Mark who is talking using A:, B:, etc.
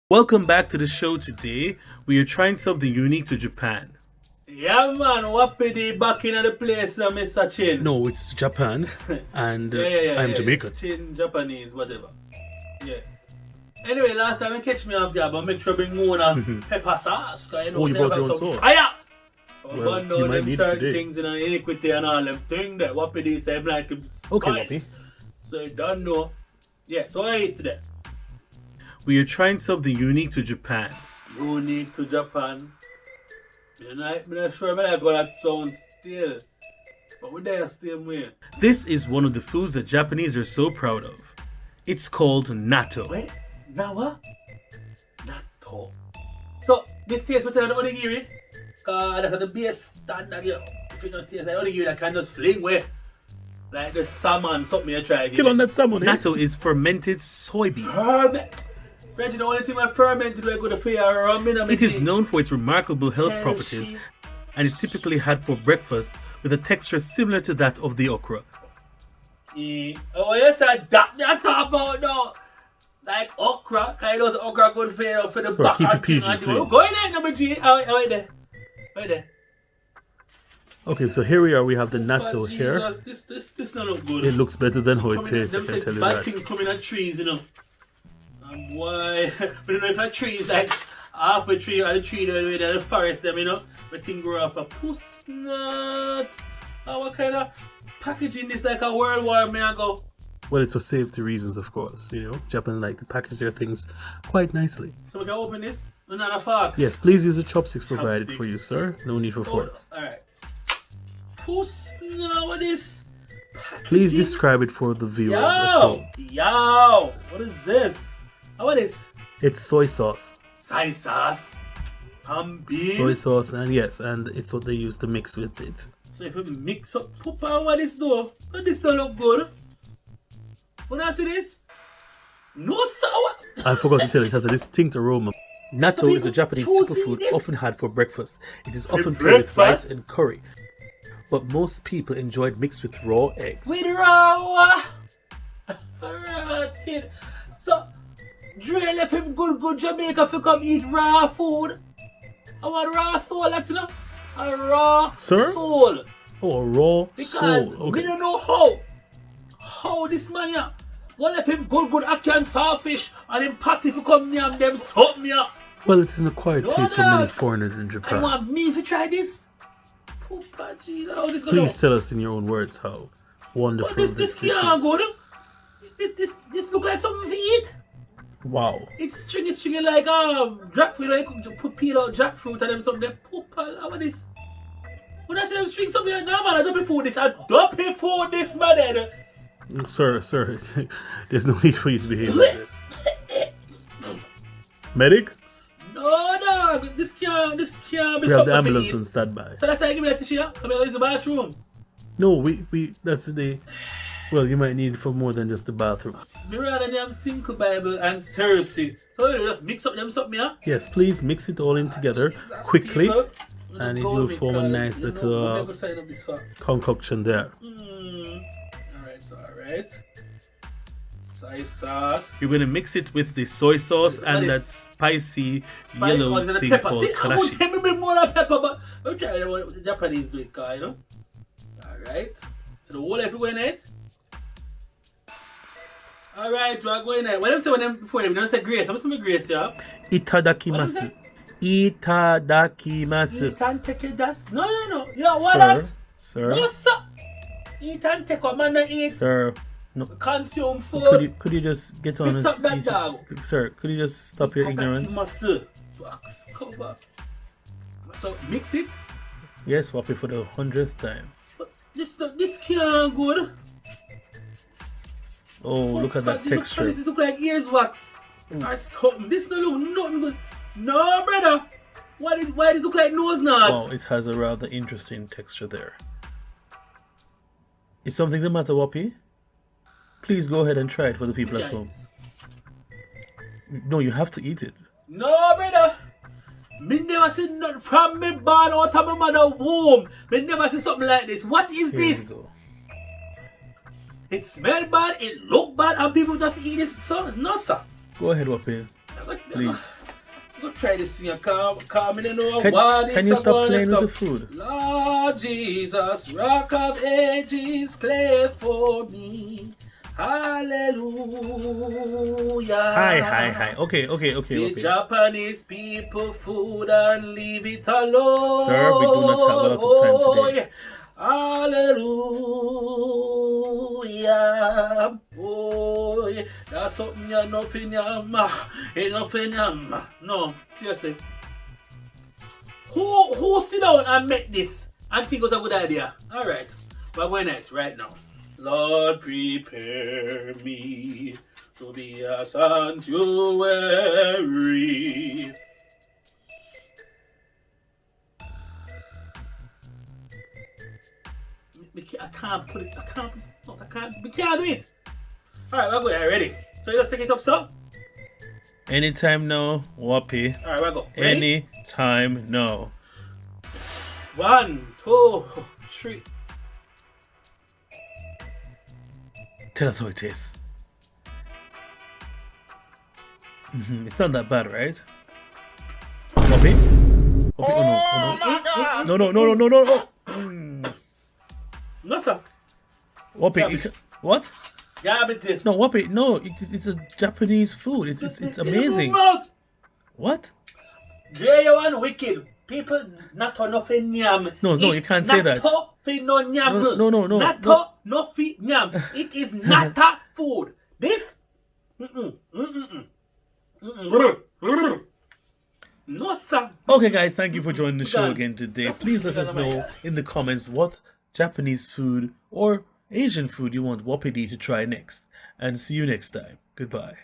A: Welcome back to the show today. We are trying something unique to Japan.
B: Yeah, man, what the back in the place now, Mr. Chin?
A: No, it's Japan, and I'm Jamaican.
B: Chin, Japanese, whatever. Yeah. Anyway, last time you catch me off there, but make sure I bring more pepper sauce. You know,
A: you brought your own sauce?
B: Fire!
A: Well, you might need it today.
B: Things in iniquity and all them things that what it is, they like spice.
A: Okay, Wappy.
B: So you don't know. Yeah, so I ate today.
A: We are trying something unique to Japan.
B: Unique to Japan. I'm not sure I got that sound still. But we're there still way.
A: This is one of the foods that Japanese are so proud of. It's called natto.
B: Wait, now what? Natto. So, this tastes better than the onigiri? Because that's the base standard, you know. If you don't taste like onigiri, that can just fling away. Like the salmon, something you try.
A: Still on that salmon, natto is fermented soybeans.
B: Reggie, the only thing I fermented we go to fire rum in.
A: It is known for its remarkable health properties and is typically had for breakfast with a texture similar to that of the okra.
B: Oh, yes, I talk about now. Like okra, kind of okra good for the back.
A: Keep it PG, please.
B: Go in there, number G. Right there. Right there.
A: Okay, so here we are. We have the natto here.
B: This don't look good.
A: It looks better than how it tastes, I can tell you that.
B: Bad things coming at trees, you know. And why? But you know, if a tree is like half a tree or the tree the forest, them, you know, the thing grow off a puss nut. Oh, what kind of packaging this like a World War may I go?
A: Well, it's for safety reasons, of course. You know, Japan like to package their things quite nicely.
B: So we can open this? Not a fork?
A: Yes, please use the chopsticks provided for you, sir. No need for forks.
B: Alright. Puss nut, what is packaging?
A: Please describe it for the viewers at home.
B: Yo! What is this? What is?
A: It's soy sauce.
B: Soy sauce. Bean.
A: Soy sauce, and yes, and it's what they use to mix with it.
B: So if we mix up papa, what is though? This don't look good. When I see this, no sour.
A: I forgot to tell you, it has a distinct aroma. Natto is a Japanese superfood often had for breakfast. It is often paired with rice and curry, but most people enjoy it mixed with raw eggs.
B: With raw. So. Dre left him good Jamaica to come eat raw food. I want raw soul, you know? A raw soul.
A: Oh, a raw
B: because
A: soul. Okay.
B: We don't know how this man here. What left him good ackee and sawfish and him patty to come near them something here.
A: Well, it's an acquired taste for many foreigners in Japan.
B: I want me to try this. Poopa, jeez, how this gonna
A: Please tell us in your own words how wonderful this dish is.
B: Good. This look like something to eat.
A: Wow.
B: It's stringy like jackfruit. Like put peel out jackfruit and them something. Poopa, how about this? When I say them string something, no man, I don't pay for this. I don't pay for this, man.
A: Sir, there's no need for you to behave like this. Medic?
B: No, this can't be something.
A: We have the ambulance on standby.
B: So that's why I give me that tissue. Come here, use the bathroom.
A: No, we that's the. Well, you might need it for more than just the bathroom.
B: Me rather them Simple Bible and Cersei. So you just mix up them something, yeah?
A: Yes, please mix it all in together quickly, and it will form a nice little concoction there.
B: Alright. Soy sauce.
A: You're going to mix it with the soy sauce and that spicy yellow thing called karashi.
B: I would more than pepper, but I'm trying to what the Japanese do it, you know? Alright. So the whole everywhere in it. Alright, we're going there. What them say before them? Don't say grace. I'm saying grace, yeah?
A: Itadakimasu. Itadakimasu.
B: Eat and take it, that's... No. You know what that?
A: Sir.
B: No, sir. Eat and take what man not eat.
A: Sir. No.
B: Consume food.
A: Could you just get on
B: Fix up that dog.
A: Sir, could you just stop your ignorance?
B: Wax cover. So mix it.
A: Yes, Wappy, for the 100th time.
B: But this can't good.
A: Oh, look at that texture.
B: This look like ears wax. Or something. This don't look nothing good. No, brother. Why does it look like nose knot?
A: Wow, it has a rather interesting texture there. Is something the matter, Wappy? Please go ahead and try it for the people at home. No, you have to eat it.
B: No, brother. Me never see nothing from me born out of my mother womb. Me never see something like this. What is this? It smells bad, it look bad, and people just eat this. So, no, sir.
A: Go ahead, Wappy. Please.
B: Go try this thing. Come in and know
A: Can,
B: what
A: can
B: is
A: you stop
B: about
A: playing with the
B: this.
A: food?
B: Lord Jesus, rock of ages, clay for me. Hallelujah.
A: Hi. Okay.
B: See Japanese people food and leave it alone.
A: Sir, we do not have a lot of time today.
B: Hallelujah. Oh, yeah. That's something you're nothing, No, seriously. Who sit down and make this and think it was a good idea? Alright, we're going next right now. Lord, prepare me to be a sanctuary. I can't put it. I can't. We can't do it. Alright, we're going. Ready? So you just take it up, so?
A: Anytime now, Whoppy.
B: Alright, we're going. Ready?
A: Anytime now.
B: 1, 2, 3.
A: Tell us how it is. It's not that bad, right? Whoppy? Oh no. No.
B: No, sir.
A: Whoppy, what?
B: Diabetes.
A: No, Whoppy, no. It's a Japanese food. It's amazing. What?
B: J1 wicked. People not nothing yam.
A: No, you can't say that.
B: Natto fi no yam.
A: No.
B: Natto no fi yam. It is nata food. This? No, sir.
A: Okay, guys, thank you for joining the show again today. Please let us know in the comments what Japanese food or Asian food you want Whoppy to try next. And see you next time. Goodbye.